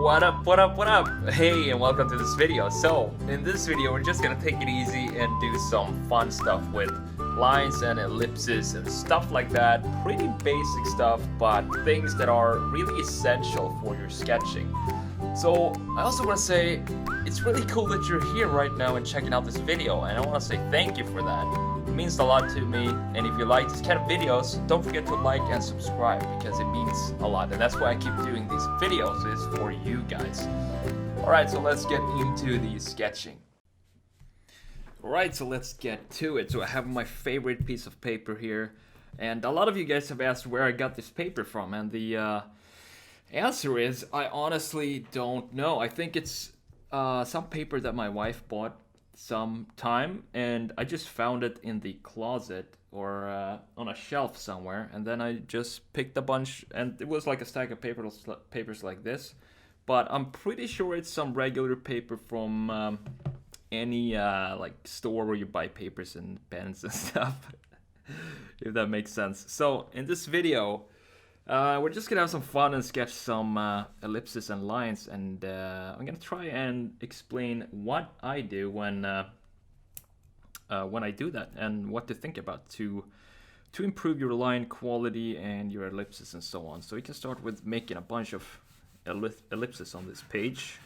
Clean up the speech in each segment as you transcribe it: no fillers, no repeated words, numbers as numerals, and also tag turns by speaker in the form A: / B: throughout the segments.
A: What up, what up, what up? Hey, and welcome to this video. So, in this video, we're just gonna take it easy and do some fun stuff with lines and ellipses and stuff like that. Pretty basic stuff, but things that are really essential for your sketching. So, I also want to say, it's really cool that you're here right now and checking out this video, and I want to say thank you for that. It means a lot to me, and if you like this kind of videos, don't forget to like and subscribe because it means a lot, and that's why I keep doing these videos, is for you guys. Alright, so let's get into the sketching. Alright, so let's get to it. So I have my favorite piece of paper here, and a lot of you guys have asked where I got this paper from, and the answer is I honestly don't know. I think it's some paper that my wife bought some time, and I just found it in the closet or on a shelf somewhere, and then I just picked a bunch, and it was like a stack of papers like this, but I'm pretty sure it's some regular paper from any like store where you buy papers and pens and stuff, if that makes sense. So in this video, we're just gonna have some fun and sketch some ellipses and lines, and I'm gonna try and explain what I do when I do that, and what to think about to improve your line quality and your ellipses and so on. So we can start with making a bunch of ellipses on this page.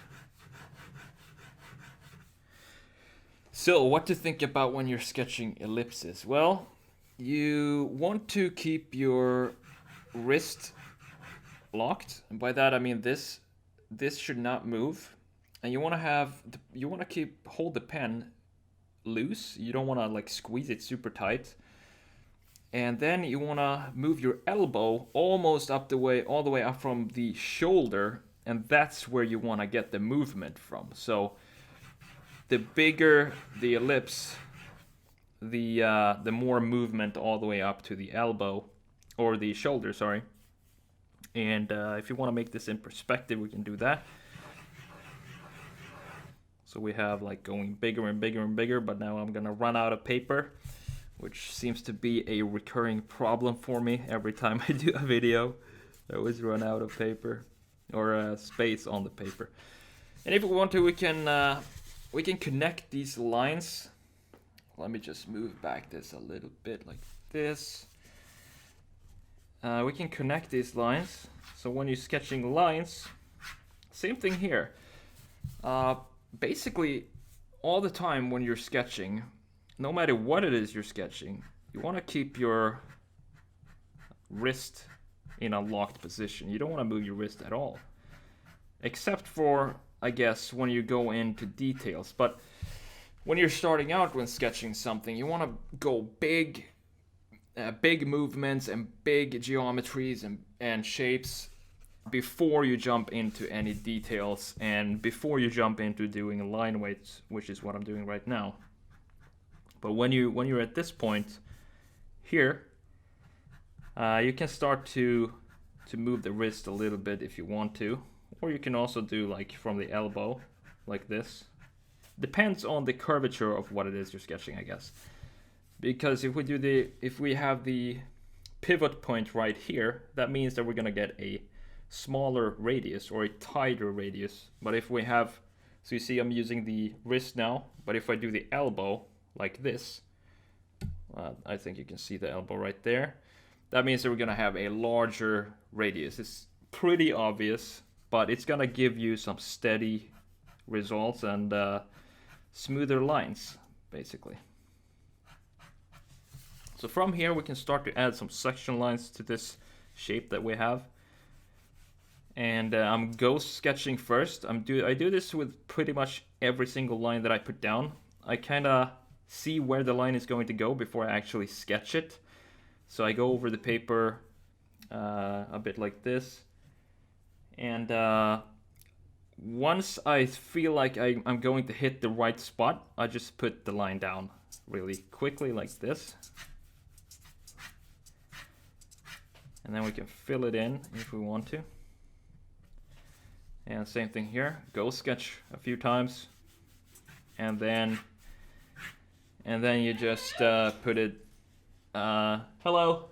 A: So what to think about when you're sketching ellipses? Well, you want to keep your wrist locked, and by that I mean this should not move, and you want to hold the pen loose. You don't want to like squeeze it super tight, and then you want to move your elbow almost all the way up from the shoulder, and that's where you want to get the movement from. So the bigger the ellipse, the more movement all the way up to the elbow or the shoulder, sorry. And if you want to make this in perspective, we can do that. So we have like going bigger and bigger and bigger, but now I'm gonna run out of paper, which seems to be a recurring problem for me every time I do a video. I always run out of paper or space on the paper. And if we want to, we can connect these lines. Let me just move back this a little bit like this. We can connect these lines. So when you're sketching lines, same thing here. Basically, all the time when you're sketching, no matter what it is you're sketching, you want to keep your wrist in a locked position. You don't want to move your wrist at all. Except for, I guess, when you go into details. But when you're starting out when sketching something, you want to go big movements and big geometries and shapes before you jump into any details and before you jump into doing line weights, which is what I'm doing right now. But when you're at this point here, you can start to move the wrist a little bit if you want to, or you can also do like from the elbow like this. Depends on the curvature of what it is you're sketching, I guess. Because if we have the pivot point right here, that means that we're gonna get a smaller radius or a tighter radius. But if we have, so you see I'm using the wrist now, but if I do the elbow like this, I think you can see the elbow right there. That means that we're gonna have a larger radius. It's pretty obvious, but it's gonna give you some steady results and smoother lines, basically. So from here we can start to add some section lines to this shape that we have. And I'm ghost sketching first. I do this with pretty much every single line that I put down. I kind of see where the line is going to go before I actually sketch it. So I go over the paper a bit like this. And once I feel like I'm going to hit the right spot, I just put the line down really quickly like this. And then we can fill it in if we want to. And same thing here, go sketch a few times, and then you just put it, hello,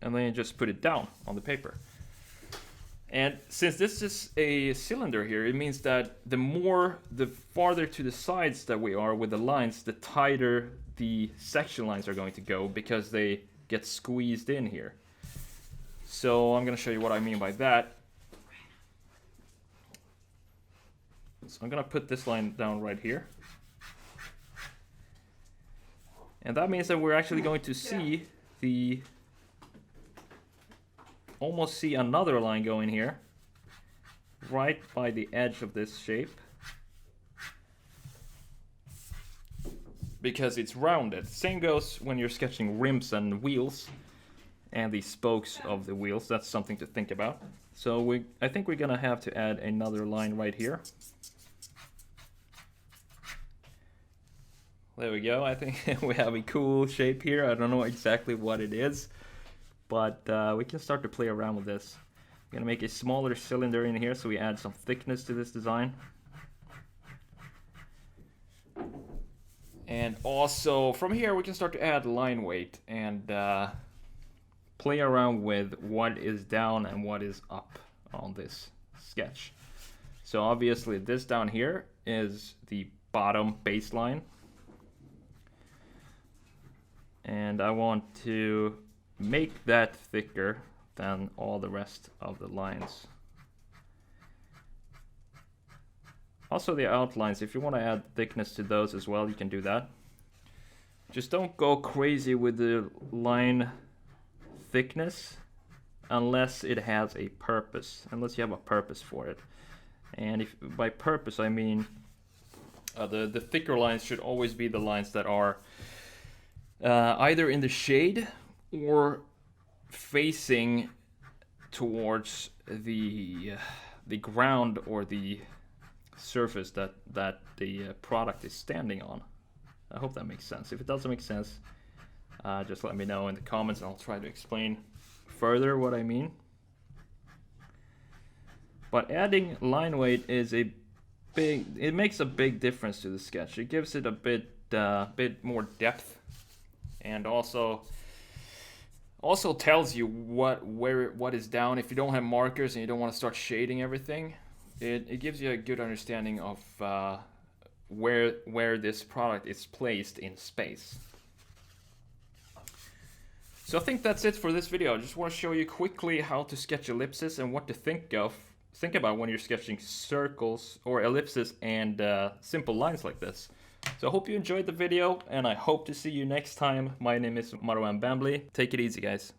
A: and then you just put it down on the paper. And since this is a cylinder here, it means that the farther to the sides that we are with the lines, the tighter the section lines are going to go because they get squeezed in here. So I'm going to show you what I mean by that. So I'm going to put this line down right here. And that means that we're actually going to see almost see another line going here, right by the edge of this shape, because it's rounded. Same goes when you're sketching rims and wheels and the spokes of the wheels. That's something to think about. So I think we're gonna have to add another line right here. There we go. I think we have a cool shape here. I don't know exactly what it is, but we can start to play around with this. I'm gonna make a smaller cylinder in here so we add some thickness to this design. And also from here we can start to add line weight and play around with what is down and what is up on this sketch. So obviously this down here is the bottom baseline. And I want to make that thicker than all the rest of the lines. Also the outlines, if you want to add thickness to those as well, you can do that. Just don't go crazy with the line thickness unless it has a purpose, unless you have a purpose for it. And by purpose I mean the thicker lines should always be the lines that are either in the shade or facing towards the ground or the surface that the product is standing on. I hope that makes sense. If it doesn't make sense, just let me know in the comments and I'll try to explain further what I mean. But adding line weight is it makes a big difference to the sketch. It gives it a bit more depth, and also tells you what is down. If you don't have markers and you don't want to start shading everything, it gives you a good understanding of where this product is placed in space. So I think that's it for this video. I just want to show you quickly how to sketch ellipses and what to think about when you're sketching circles or ellipses and simple lines like this. So I hope you enjoyed the video, and I hope to see you next time. My name is Marwan Bambly. Take it easy, guys.